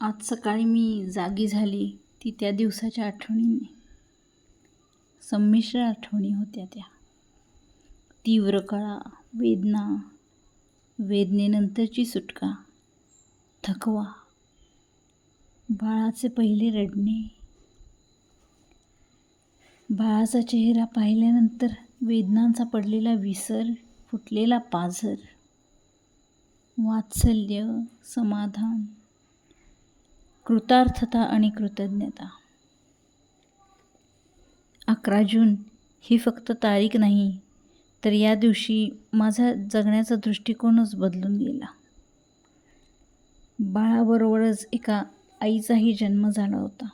आज सकाळी मी जागी झाली ती त्या दिवसाच्या आठवणीने. संमिश्र आठवणी होत्या त्या. तीव्र कळा, वेदना, वेदनेनंतरची सुटका, थकवा, बाळाचे पहिले रडणे. बाळाचा चेहरा पाहिल्यानंतर वेदनांचा पडलेला विसर, फुटलेला पाझर, वात्सल्य, समाधान, कृतार्थता आणि कृतज्ञता. 11 जून ही फक्त तारीख नाही, तर या दिवशी माझा जगण्याचा दृष्टिकोनच बदलून गेला. बाळाबरोबरच एका आईचाही जन्म झाला होता.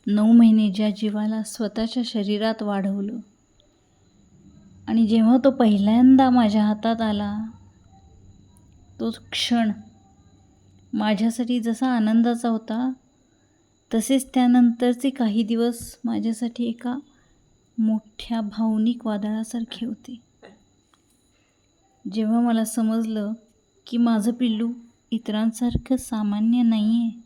9 महिने ज्या जीवाला स्वतःच्या शरीरात वाढवलं आणि जेव्हा तो पहिल्यांदा माझ्या हातात आला, तो क्षण माझ्यासाठी जसा आनंदाचा होता, तसेच त्यानंतरचे काही दिवस माझ्यासाठी एका मोठ्या भावनिक वादळासारखे होते. जेव्हा मला समजलं की माझं पिल्लू इतरांसारखं सामान्य नाही आहे,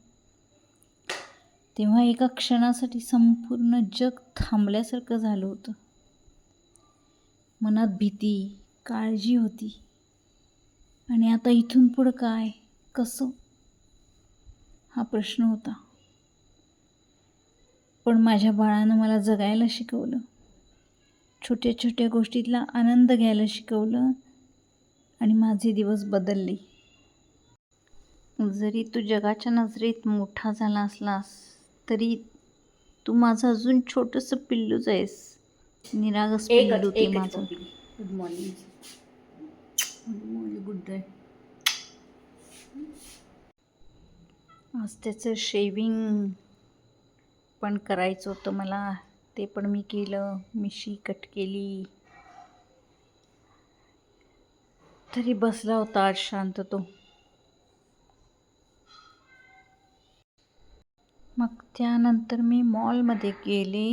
तेव्हा एका क्षणासाठी संपूर्ण जग थांबल्यासारखं झालं होतं. मनात भीती, काळजी होती. आणि आता इथून पुढं काय, कसं, हा प्रश्न होता. पण माझ्या बाळानं मला जगायला शिकवलं, छोट्या छोट्या गोष्टीतला आनंद घ्यायला शिकवलं आणि माझे दिवस बदलले. जरी तू जगाच्या नजरेत मोठा झाला असलास, तरी तू माझं अजून छोटंसं पिल्लूच आहेस. निरागस पिल्लू ते माझं. Good morning. Good morning. Good day. आज त्याचं शेविंग पण करायचं होतं मला, ते पण मी केलं. मिशी कट केली. तरी बसला होता आज शांत तो. मग त्यानंतर मी मॉलमध्ये गेले.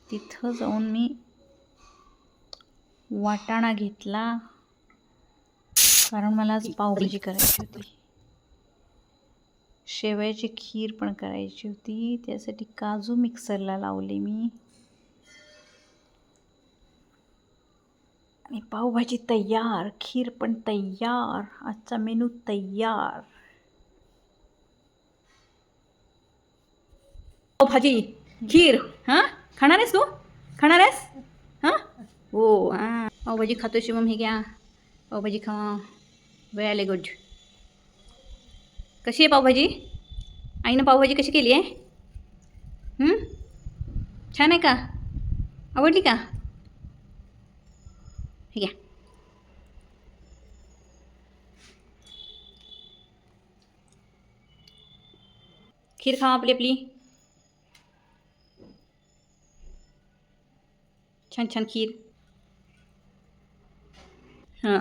तिथं जाऊन मी वाटाणा घेतला, कारण मला आज पावभाजी करायची होती. शेवयाची खीर पण करायची होती. त्यासाठी काजू मिक्सरला लावले मी. आणि पावभाजी तयार, खीर पण तयार, आजचा मेनू तयार. पावभाजी, खीर. हां, खाणार आहेस तू? खाणार आहेस? हां, हो. हां, पावभाजी खातो शिवम. हे घ्या, पावभाजी खा. Very good. कशी आहे पावभाजी? आईनं पावभाजी कशी केली आहे? छान आहे का? आवडली का? हे घ्या. खीर खा आपली आपली. छान छान खीर. हां,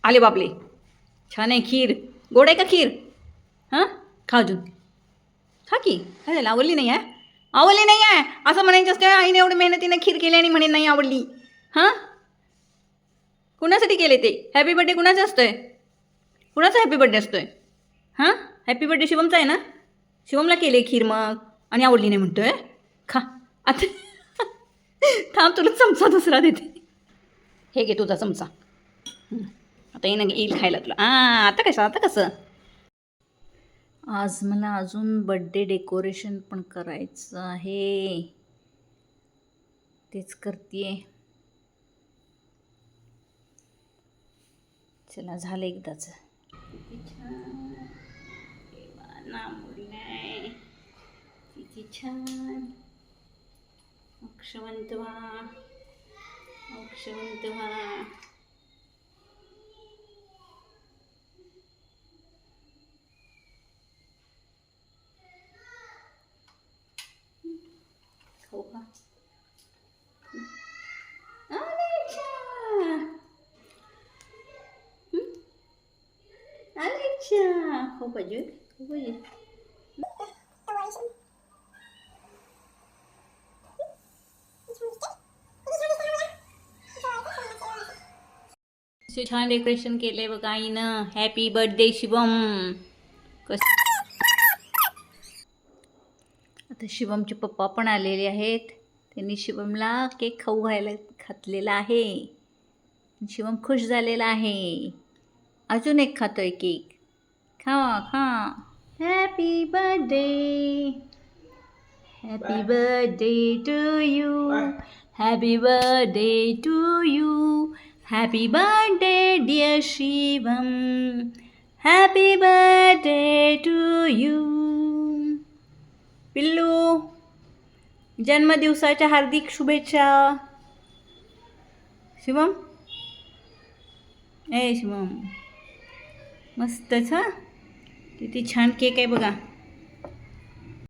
आले बापले. छान आहे खीर. गोड आहे का खीर? हां, खा अजून. खा की. काय झालं, आवडली नाही आहे? आवडली नाही आहे असं म्हणायचं असतं. आईने एवढी मेहनतीने खीर केली आणि म्हणे नाही आवडली. हां, कुणासाठी केले ते? हॅपी बर्थडे कुणाचं असतोय? कुणाचा हॅपी बर्थडे असतोय? हां, हॅपी बर्थडे शिवमचा आहे ना? शिवमला केले खीर मग आणि आवडली नाही म्हणतोय. खा आता. थांब, तुला चमचा दुसरा देते. हे घे तुझा चमचा. आता येईल खायला तुला. आता कसं. आज मला अजून बर्थडे डेकोरेशन पण करायचं आहे. तेच करते. चला, झालं एकदाच. किती छान नामुरलाय, किती छान. अक्षवंत व्हा, अक्षवंत व्हा. खाऊ का? अच्छा, खाऊ पाहिजे, खाऊ पाहिजे. किती छान डेकोरेशन केलंय बघा आईनं. Happy birthday Shivam. आता शिवमचे पप्पा पण आलेले आहेत. त्यांनी शिवमला केक खाऊ घातलेला आहे. शिवम खुश झालेला आहे. अजून एक खातोय केक. खा खा. Happy birthday. Happy birthday to you. Happy birthday to you. Happy birthday dear Shivam. Happy birthday to you. पिल्लू, जन्मदिवसाच्या हार्दिक शुभेच्छा. शिवम, ए शिवम, मस्तच हां. किती छान केक आहे बघा.